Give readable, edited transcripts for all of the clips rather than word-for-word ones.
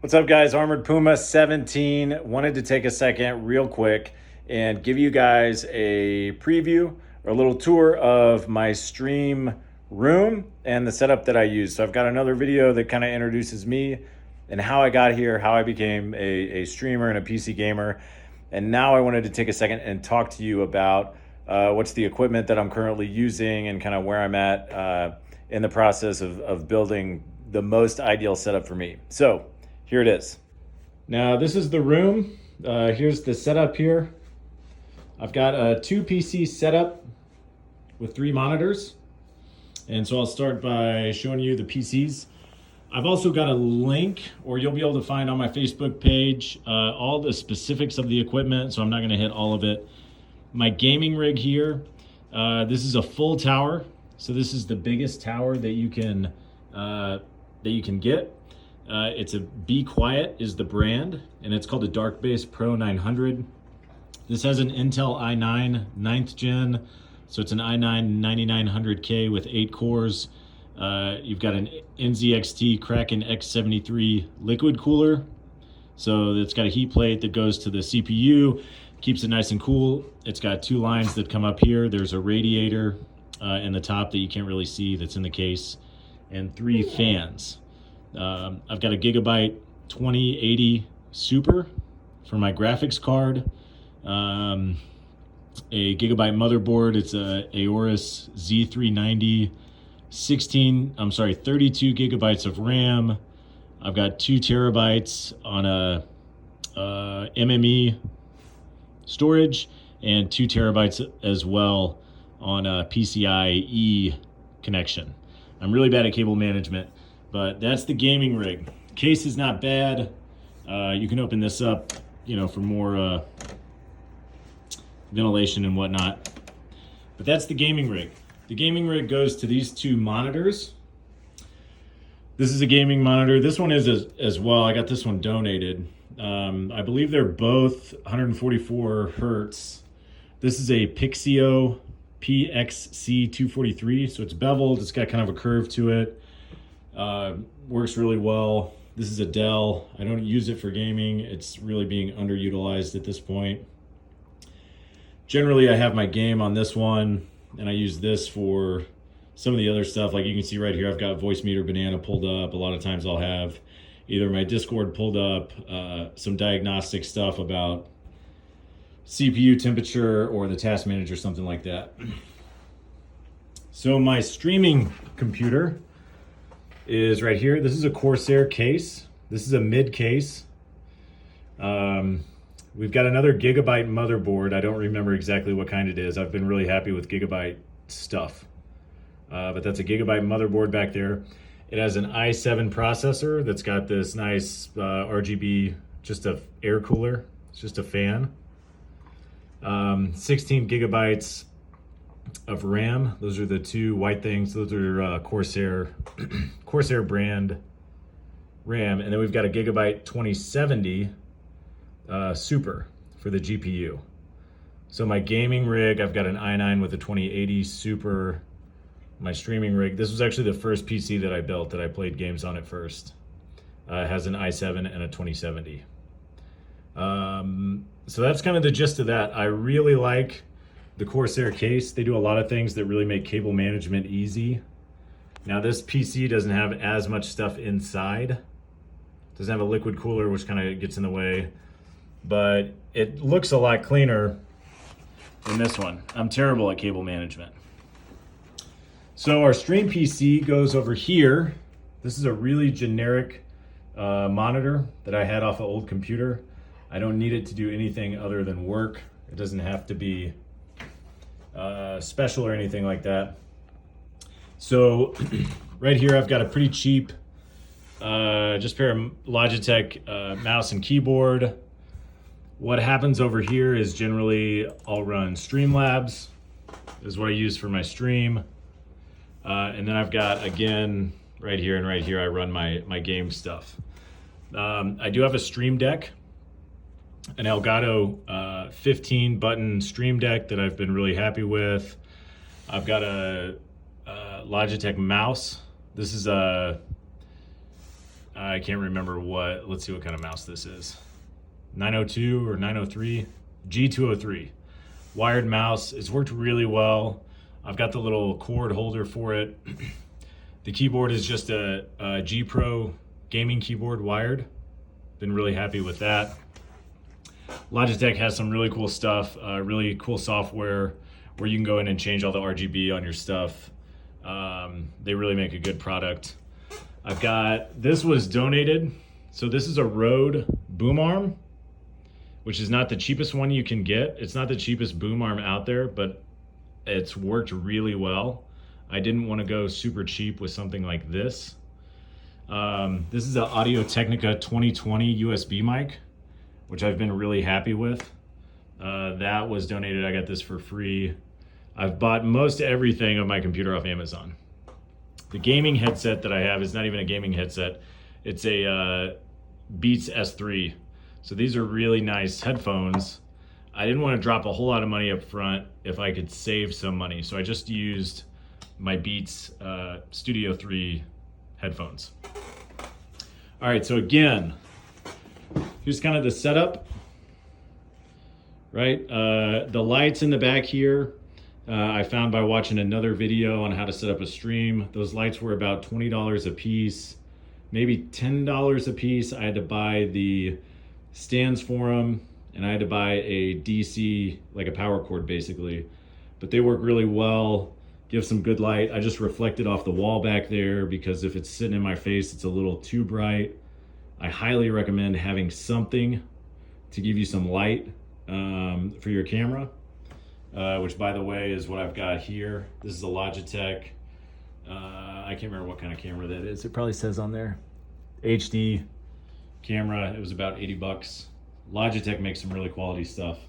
What's up, guys? Armored Puma 17. Wanted to take a second real quick and give you guys a preview or a little tour of my stream room and the setup that I use. So I've got another video that kind of introduces me and how I got here, how I became a streamer and a PC gamer. And now I wanted to take a second and talk to you about what's the equipment that I'm currently using and kind of where I'm at in the process of building the most ideal setup for me. So here it is. Now this is the room. Here's the setup here. I've got a 2 PC setup with 3 monitors. And so I'll start by showing you the PCs. I've also got a link, or you'll be able to find on my Facebook page, all the specifics of the equipment, so I'm not gonna hit all of it. My gaming rig here, this is a full tower. So this is the biggest tower that you can get. It's a Be Quiet is the brand, and it's called a Darkbase Pro 900. This has an Intel i9 9th gen, so it's an i9 9900K with 8 cores. You've got an NZXT Krakken X73 liquid cooler. So it's got a heat plate that goes to the CPU, keeps it nice and cool. It's got 2 lines that come up here. There's a radiator in the top that you can't really see that's in the case, and 3 fans. I've got a Gigabyte 2080 Super for my graphics card. A Gigabyte motherboard. It's a AORUS Z390. 32 gigabytes of RAM. I've got 2 terabytes on a NVMe storage and 2 terabytes as well on a PCIe connection. I'm really bad at cable management, but that's the gaming rig. Case is not bad. You can open this up, for more ventilation and whatnot. But that's the gaming rig. The gaming rig goes to these 2 monitors. This is a gaming monitor. This one is as well. I got this one donated. I believe they're both 144 hertz. This is a Pixio PXC243. So it's beveled. It's got kind of a curve to it. Works really well. This is a Dell. I don't use it for gaming. It's really being underutilized at this point. Generally, I have my game on this one, and I use this for some of the other stuff. Like you can see right here, I've got Voice Meter Banana pulled up. A lot of times I'll have either my Discord pulled up, some diagnostic stuff about CPU temperature or the task manager, something like that. So my streaming computer is right here. This is a Corsair case. This is a mid case. We've got another Gigabyte motherboard. I don't remember exactly what kind it is. I've been really happy with Gigabyte stuff. But that's a Gigabyte motherboard back there. It has an i7 processor that's got this nice RGB, just a air cooler. It's just a fan. 16 gigabytes of RAM. Those are the 2 white things. Those are Corsair brand RAM. And then we've got a Gigabyte 2070 Super for the GPU. So my gaming rig, I've got an i9 with a 2080 Super. My streaming rig, this was actually the first PC that I built that I played games on it first. It has an i7 and a 2070. So that's kind of the gist of that. I really like the Corsair case. They do a lot of things that really make cable management easy. Now this PC doesn't have as much stuff inside. Doesn't have a liquid cooler, which kind of gets in the way. But it looks a lot cleaner than this one. I'm terrible at cable management. So our stream PC goes over here. This is a really generic monitor that I had off an old computer. I don't need it to do anything other than work. It doesn't have to be special or anything like that. So right here I've got a pretty cheap just pair of Logitech mouse and keyboard. What happens over here is generally I'll run Streamlabs. This is what I use for my stream. And then I've got, again, right here and right here, I run my game stuff. I do have a Stream Deck, an Elgato 15 button Stream Deck that I've been really happy with. I've got a Logitech mouse. This is a I can't remember what, let's see what kind of mouse this is. 902 or 903, G203. Wired mouse, it's worked really well. I've got the little cord holder for it. The keyboard is just a GPro gaming keyboard wired. Been really happy with that. Logitech has some really cool stuff, really cool software where you can go in and change all the RGB on your stuff. They really make a good product. I've got, this was donated. So this is a Rode boom arm, which is not the cheapest one you can get. It's not the cheapest boom arm out there, but it's worked really well. I didn't want to go super cheap with something like this. This is an Audio-Technica 2020 USB mic, which I've been really happy with. That was donated. I got this for free. I've bought most everything of my computer off Amazon. The gaming headset that I have is not even a gaming headset. It's a Beats S3. So these are really nice headphones. I didn't want to drop a whole lot of money up front if I could save some money. So I just used my Beats Studio 3 headphones. All right, so again, here's kind of the setup, right? The lights in the back here, I found by watching another video on how to set up a stream. Those lights were about $20 a piece, maybe $10 a piece. I had to buy the stands for them, and I had to buy a DC, like a power cord basically. But they work really well, give some good light. I just reflected off the wall back there because if it's sitting in my face, it's a little too bright. I highly recommend having something to give you some light for your camera. Which by the way is what I've got here. This is a Logitech. I can't remember what kind of camera that is. It probably says on there. HD camera. It was about 80 bucks. Logitech makes some really quality stuff.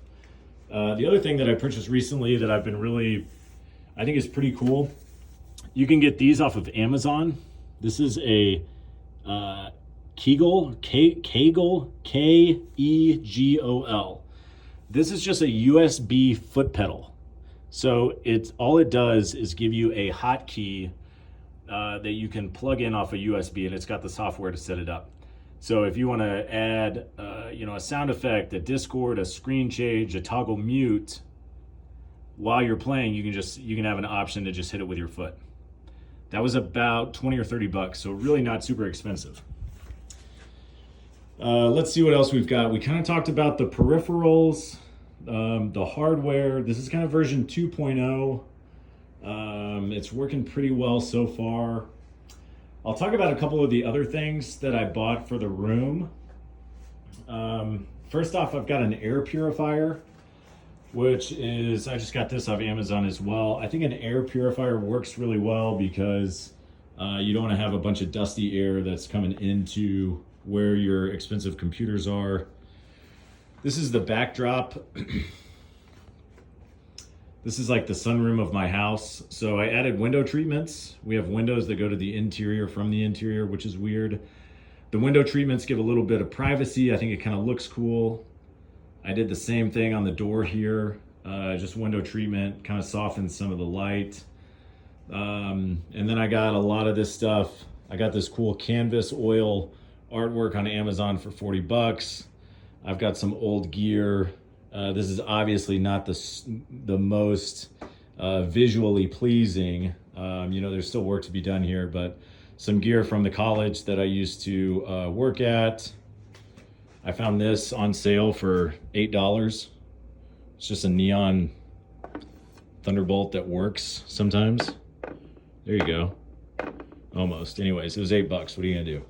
The other thing that I purchased recently that I've been really, I think is pretty cool. You can get these off of Amazon. This is a Kegel, K-E-G-O-L. This is just a USB foot pedal. So all it does is give you a hotkey that you can plug in off a USB, and it's got the software to set it up. So if you want to add a sound effect, a Discord, a screen change, a toggle mute, while you're playing, you can have an option to just hit it with your foot. That was about 20 or 30 bucks, so really not super expensive. Let's see what else we've got. We kind of talked about the peripherals, the hardware. This is kind of version 2.0. It's working pretty well so far. I'll talk about a couple of the other things that I bought for the room. First off, I've got an air purifier, which is, I just got this off Amazon as well. I think an air purifier works really well because you don't want to have a bunch of dusty air that's coming into where your expensive computers are. This is the backdrop. This is like the sunroom of my house. So I added window treatments. We have windows that go to the interior from the interior, which is weird. The window treatments give a little bit of privacy. I think it kind of looks cool. I did the same thing on the door here. Just window treatment, kind of softens some of the light. And then I got a lot of this stuff. I got this cool canvas oil artwork on Amazon for 40 bucks. I've got some old gear. This is obviously not the most visually pleasing. There's still work to be done here, but some gear from the college that I used to work at. I found this on sale for $8. It's just a neon Thunderbolt that works sometimes. There you go. Almost. Anyways, it was $8. What are you gonna do?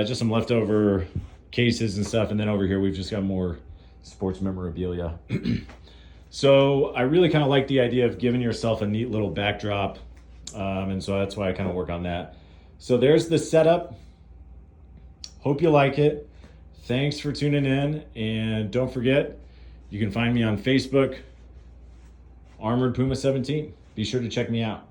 Just some leftover cases and stuff, and then over here we've just got more sports memorabilia. So I really kind of like the idea of giving yourself a neat little backdrop, and so that's why I kind of work on that. So there's the setup. Hope you like it. Thanks for tuning in, and don't forget, you can find me on Facebook, Armored Puma 17. Be sure to check me out.